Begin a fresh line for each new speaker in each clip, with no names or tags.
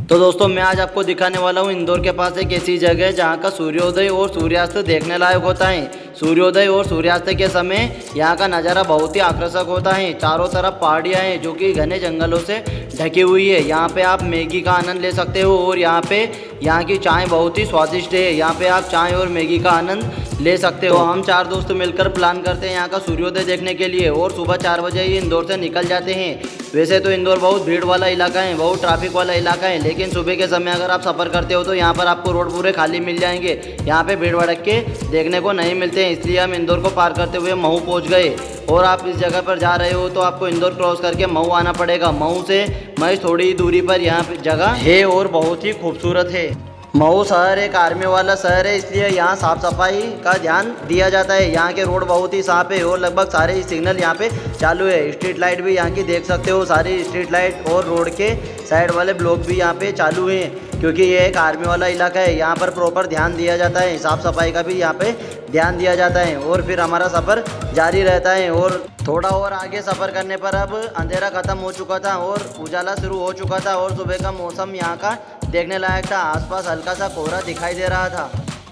तो दोस्तों मैं आज आपको दिखाने वाला हूँ इंदौर के पास एक ऐसी जगह है जहाँ का सूर्योदय और सूर्यास्त देखने लायक होता है। सूर्योदय और सूर्यास्त के समय यहाँ का नज़ारा बहुत ही आकर्षक होता है। चारों तरफ पहाड़ियाँ हैं जो कि घने जंगलों से ढकी हुई है। यहाँ पे आप मैगी का आनंद ले सकते हो और यहाँ की चाय बहुत ही स्वादिष्ट है। यहाँ पे आप चाय और मैगी का आनंद ले सकते हो। तो हम चार दोस्त मिलकर प्लान करते हैं यहाँ का सूर्योदय देखने के लिए और सुबह 4 बजे ही इंदौर से निकल जाते हैं। वैसे तो इंदौर बहुत भीड़ वाला इलाका है, बहुत ट्रैफिक वाला इलाका है, लेकिन सुबह के समय अगर आप सफ़र करते हो तो यहाँ पर आपको रोड पूरे खाली मिल जाएंगे। यहाँ पे भीड़ भड़के देखने को नहीं मिलते हैं। इसलिए हम इंदौर को पार करते हुए महू पहुँच गए। और आप इस जगह पर जा रहे हो तो आपको इंदौर क्रॉस करके महू आना पड़ेगा। महू से महज थोड़ी ही दूरी पर यहाँ पे जगह है और बहुत ही खूबसूरत है। महू शहर एक आर्मी वाला शहर है, इसलिए यहाँ साफ़ सफाई का ध्यान दिया जाता है। यहाँ के रोड बहुत ही साफ़ है और लगभग सारे ही सिग्नल यहाँ पे चालू है। स्ट्रीट लाइट भी यहाँ की देख सकते हो, सारी स्ट्रीट लाइट और रोड के साइड वाले ब्लॉक भी यहाँ पे चालू हैं, क्योंकि ये एक आर्मी वाला इलाका है। यहाँ पर प्रॉपर ध्यान दिया जाता है, साफ़ सफाई का भी यहाँ पे ध्यान दिया जाता है। और फिर हमारा सफ़र जारी रहता है। और थोड़ा और आगे सफ़र करने पर अब अंधेरा ख़त्म हो चुका था और उजाला शुरू हो चुका था और सुबह का मौसम यहाँ का देखने लायक था। आसपास हल्का सा कोहरा दिखाई दे रहा था।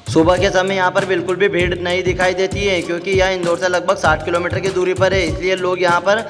सुबह के समय यहाँ पर बिल्कुल भी भीड़ नहीं दिखाई देती है, क्योंकि यह इंदौर से लगभग 60 किलोमीटर की दूरी पर है, इसलिए लोग यहाँ पर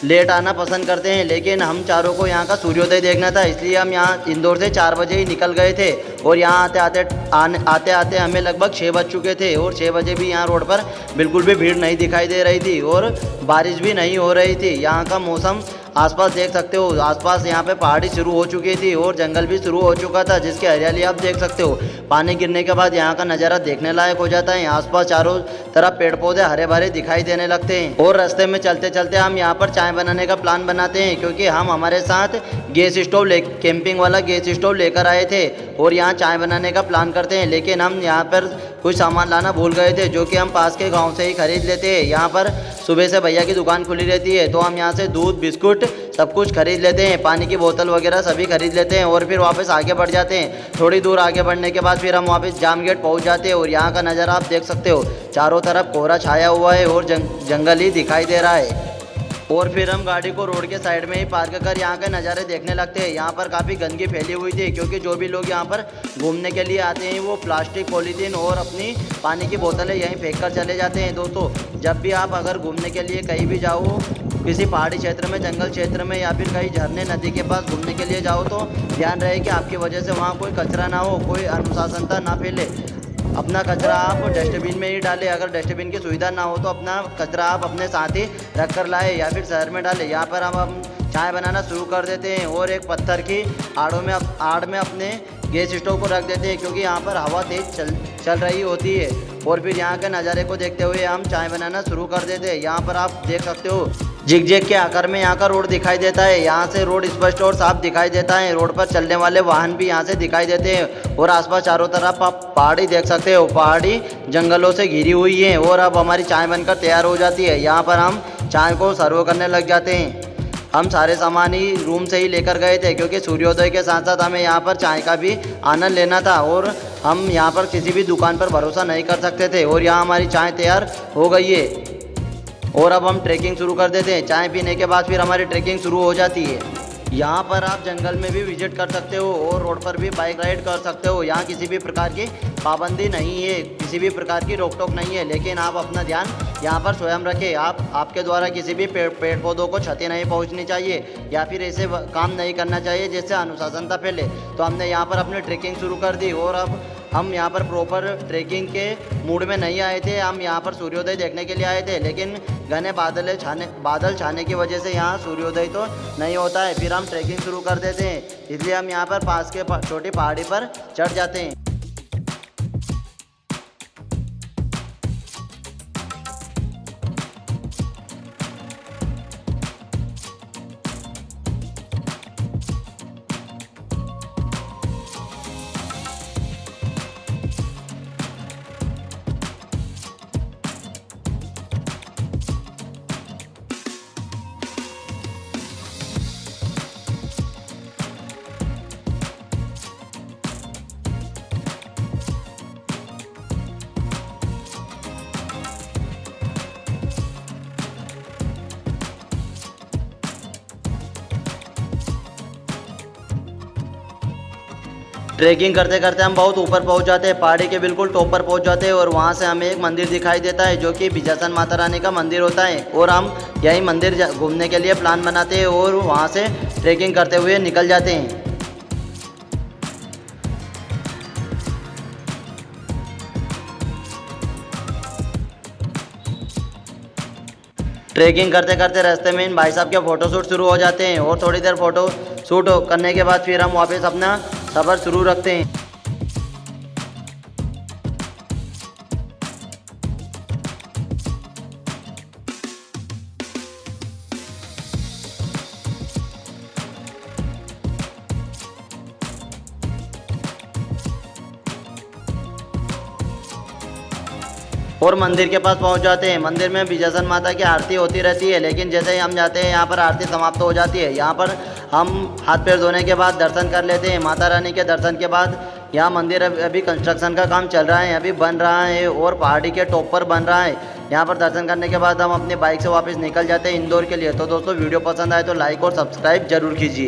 लेट आना पसंद करते हैं। लेकिन हम चारों को यहाँ का सूर्योदय देखना था, इसलिए हम यहाँ इंदौर से 4 बजे ही निकल गए थे। और यहाँ आते आते हमें लगभग 6 बज चुके थे और 6 बजे भी यहाँ रोड पर बिल्कुल भी भीड़ नहीं दिखाई दे रही थी और बारिश भी नहीं हो रही थी। यहाँ का मौसम आसपास देख सकते हो, आसपास यहाँ पे पहाड़ी शुरू हो चुकी थी और जंगल भी शुरू हो चुका था, जिसकी हरियाली आप देख सकते हो। पानी गिरने के बाद यहाँ का नज़ारा देखने लायक हो जाता है। आसपास चारों तरफ पेड़ पौधे हरे भरे दिखाई देने लगते हैं। और रास्ते में चलते चलते हम यहाँ पर चाय बनाने का प्लान बनाते हैं, क्योंकि हम हमारे साथ कैंपिंग वाला गैस स्टोव लेकर आए थे और यहाँ चाय बनाने का प्लान करते हैं। लेकिन हम यहाँ पर कुछ सामान लाना भूल गए थे, जो कि हम पास के गांव से ही खरीद लेते हैं। यहाँ पर सुबह से भैया की दुकान खुली रहती है, तो हम यहाँ से दूध बिस्कुट सब कुछ खरीद लेते हैं, पानी की बोतल वगैरह सभी खरीद लेते हैं और फिर वापस आगे बढ़ जाते हैं। थोड़ी दूर आगे बढ़ने के बाद फिर हम वापस जाम गेट पहुँच जाते हैं। और यहाँ का नज़ारा आप देख सकते हो, चारों तरफ कोहरा छाया हुआ है और जंगल ही दिखाई दे रहा है। और फिर हम गाड़ी को रोड के साइड में ही पार्क कर यहाँ के नज़ारे देखने लगते हैं। यहाँ पर काफ़ी गंदगी फैली हुई थी, क्योंकि जो भी लोग यहाँ पर घूमने के लिए आते हैं वो प्लास्टिक पॉलीथीन और अपनी पानी की बोतलें यहीं फेंक कर चले जाते हैं। दोस्तों, जब भी आप अगर घूमने के लिए कहीं भी जाओ, किसी पहाड़ी क्षेत्र में, जंगल क्षेत्र में या फिर कहीं झरने नदी के पास घूमने के लिए जाओ, तो ध्यान रहे कि आपकी वजह से वहाँ कोई कचरा ना हो, कोई अनुशासनता ना फैले। अपना कचरा आप डस्टबिन में ही डालें। अगर डस्टबिन की सुविधा ना हो तो अपना कचरा आप अपने साथ ही रख कर लाए या फिर शहर में डालें। यहाँ पर हम चाय बनाना शुरू कर देते हैं और एक पत्थर की आड़ में अपने गैस स्टोव को रख देते हैं, क्योंकि यहाँ पर हवा तेज़ चल रही होती है। और फिर यहाँ के नज़ारे को देखते हुए हम चाय बनाना शुरू कर देते हैं। यहाँ पर आप देख सकते हो जिग के आकार में यहाँ का रोड दिखाई देता है। यहाँ से रोड स्पष्ट और साफ दिखाई देता है। रोड पर चलने वाले वाहन भी यहाँ से दिखाई देते हैं और आसपास चारों तरफ आप पहाड़ी देख सकते हो, पहाड़ी जंगलों से घिरी हुई है। और अब हमारी चाय बनकर तैयार हो जाती है। यहाँ पर हम चाय को सर्व करने लग जाते हैं। हम सारे सामान ही रूम से ही लेकर गए थे, क्योंकि सूर्योदय के साथ साथ हमें यहाँ पर चाय का भी आनंद लेना था और हम यहाँ पर किसी भी दुकान पर भरोसा नहीं कर सकते थे। और यहाँ हमारी चाय तैयार हो गई है और अब हम ट्रैकिंग शुरू कर देते हैं। चाय पीने के बाद फिर हमारी ट्रैकिंग शुरू हो जाती है। यहाँ पर आप जंगल में भी विजिट कर सकते हो और रोड पर भी बाइक राइड कर सकते हो। यहाँ किसी भी प्रकार की पाबंदी नहीं है, किसी भी प्रकार की रोक टोक नहीं है, लेकिन आप अपना ध्यान यहाँ पर स्वयं रखें। आपके द्वारा किसी भी पेड़ पौधों को क्षति नहीं पहुँचनी चाहिए या फिर ऐसे काम नहीं करना चाहिए जिससे अनुशासनता फैले। तो हमने यहाँ पर अपनी ट्रैकिंग शुरू कर दी और अब हम यहाँ पर प्रॉपर ट्रैकिंग के मूड में नहीं आए थे। हम यहाँ पर सूर्योदय देखने के लिए आए थे, लेकिन घने बादल छाने की वजह से यहाँ सूर्योदय तो नहीं होता है। फिर हम ट्रैकिंग शुरू कर देते हैं, इसलिए हम यहाँ पर पास के छोटी पहाड़ी पर चढ़ जाते हैं। ट्रैकिंग करते करते हम बहुत ऊपर पहुंच जाते हैं, पहाड़ी के बिल्कुल टॉप पर पहुंच जाते हैं और वहां से हमें एक मंदिर दिखाई देता है जो कि बिजासन माता रानी का मंदिर होता है। और हम यही मंदिर घूमने के लिए प्लान बनाते हैं और वहां से ट्रैकिंग करते हुए निकल जाते हैं। ट्रैकिंग करते करते रास्ते में इन भाई साहब के फ़ोटोशूट शुरू हो जाते हैं और थोड़ी देर फ़ोटो शूट करने के बाद फिर हम वापस अपना सफ़र शुरू रखते हैं। और मंदिर के पास पहुंच जाते हैं। मंदिर में बिजासन माता की आरती होती रहती है, लेकिन जैसे ही हम जाते हैं यहाँ पर आरती समाप्त हो जाती है। यहाँ पर हम हाथ पैर धोने के बाद दर्शन कर लेते हैं। माता रानी के दर्शन के बाद यहाँ मंदिर अभी कंस्ट्रक्शन का काम चल रहा है, अभी बन रहा है और पहाड़ी के टॉप पर बन रहा है। यहाँ पर दर्शन करने के बाद हम अपनी बाइक से वापस निकल जाते हैं इंदौर के लिए। तो दोस्तों वीडियो पसंद आए तो लाइक और सब्सक्राइब जरूर कीजिए।